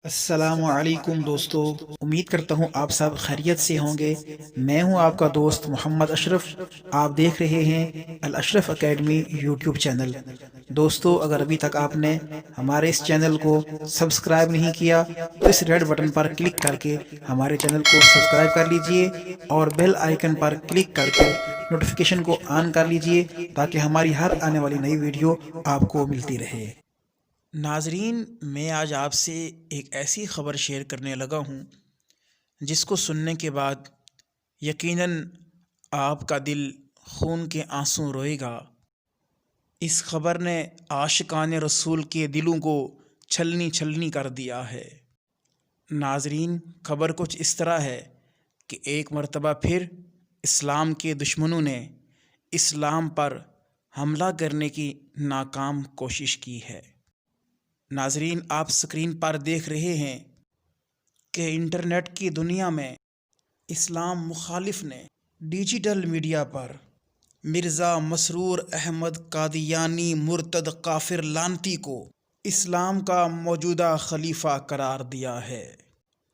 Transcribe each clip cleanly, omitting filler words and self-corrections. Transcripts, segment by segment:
السلام علیکم دوستو، امید کرتا ہوں آپ سب خیریت سے ہوں گے۔ میں ہوں آپ کا دوست محمد اشرف۔ آپ دیکھ رہے ہیں الاشرف اکیڈمی یوٹیوب چینل۔ دوستو، اگر ابھی تک آپ نے ہمارے اس چینل کو سبسکرائب نہیں کیا تو اس ریڈ بٹن پر کلک کر کے ہمارے چینل کو سبسکرائب کر لیجئے اور بیل آئیکن پر کلک کر کے نوٹیفیکیشن کو آن کر لیجئے تاکہ ہماری ہر آنے والی نئی ویڈیو آپ کو ملتی رہے۔ ناظرین، میں آج آپ سے ایک ایسی خبر شیئر کرنے لگا ہوں جس کو سننے کے بعد یقیناً آپ کا دل خون کے آنسوں روئے گا۔ اس خبر نے عاشقان رسول کے دلوں کو چھلنی چھلنی کر دیا ہے۔ ناظرین، خبر کچھ اس طرح ہے کہ ایک مرتبہ پھر اسلام کے دشمنوں نے اسلام پر حملہ کرنے کی ناکام کوشش کی ہے۔ ناظرین، آپ سکرین پر دیکھ رہے ہیں کہ انٹرنیٹ کی دنیا میں اسلام مخالف نے ڈیجیٹل میڈیا پر مرزا مسرور احمد قادیانی مرتد کافر لانتی کو اسلام کا موجودہ خلیفہ قرار دیا ہے۔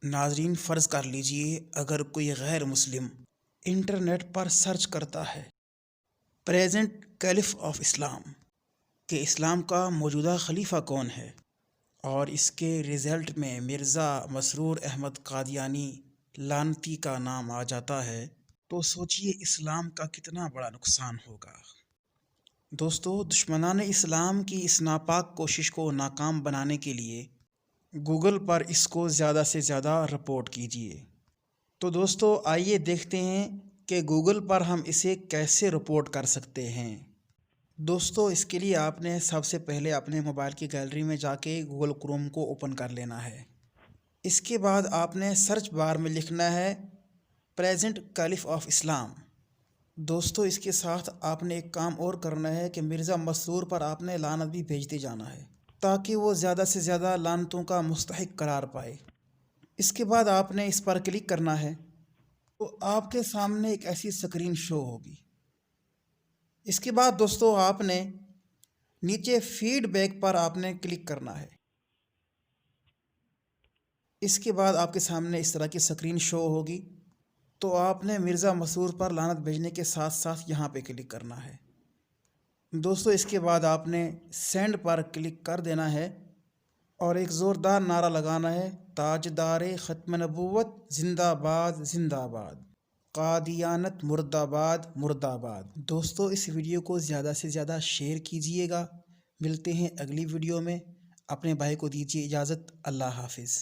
ناظرین، فرض کر لیجئے اگر کوئی غیر مسلم انٹرنیٹ پر سرچ کرتا ہے پریزنٹ کیلف آف اسلام کہ اسلام کا موجودہ خلیفہ کون ہے، اور اس کے رزلٹ میں مرزا مسرور احمد قادیانی لانتی کا نام آ جاتا ہے، تو سوچئے اسلام کا کتنا بڑا نقصان ہوگا۔ دوستو، دشمنان اسلام کی اس ناپاک کوشش کو ناکام بنانے کے لیے گوگل پر اس کو زیادہ سے زیادہ رپورٹ کیجئے۔ تو دوستو، آئیے دیکھتے ہیں کہ گوگل پر ہم اسے کیسے رپورٹ کر سکتے ہیں۔ دوستو، اس کے لیے آپ نے سب سے پہلے اپنے موبائل کی گیلری میں جا کے گوگل کروم کو اوپن کر لینا ہے۔ اس کے بعد آپ نے سرچ بار میں لکھنا ہے پریزنٹ کیلف آف اسلام۔ دوستو، اس کے ساتھ آپ نے ایک کام اور کرنا ہے کہ مرزا مسرور پر آپ نے لعنت بھی بھیجتے جانا ہے تاکہ وہ زیادہ سے زیادہ لعنتوں کا مستحق قرار پائے۔ اس کے بعد آپ نے اس پر کلک کرنا ہے تو آپ کے سامنے ایک ایسی سکرین شو ہوگی۔ اس کے بعد دوستو، آپ نے نیچے فیڈ بیک پر آپ نے کلک کرنا ہے۔ اس کے بعد آپ کے سامنے اس طرح کی سکرین شو ہوگی، تو آپ نے مرزا مسرور پر لعنت بھیجنے کے ساتھ ساتھ یہاں پہ کلک کرنا ہے۔ دوستو، اس کے بعد آپ نے سینڈ پر کلک کر دینا ہے اور ایک زوردار نعرہ لگانا ہے، تاجدار ختم نبوت زندہ باد زندہ باد، قادیانت مرد آباد مرد آباد۔ دوستو، اس ویڈیو کو زیادہ سے زیادہ شیئر کیجئے گا۔ ملتے ہیں اگلی ویڈیو میں۔ اپنے بھائی کو دیجیے اجازت۔ اللہ حافظ۔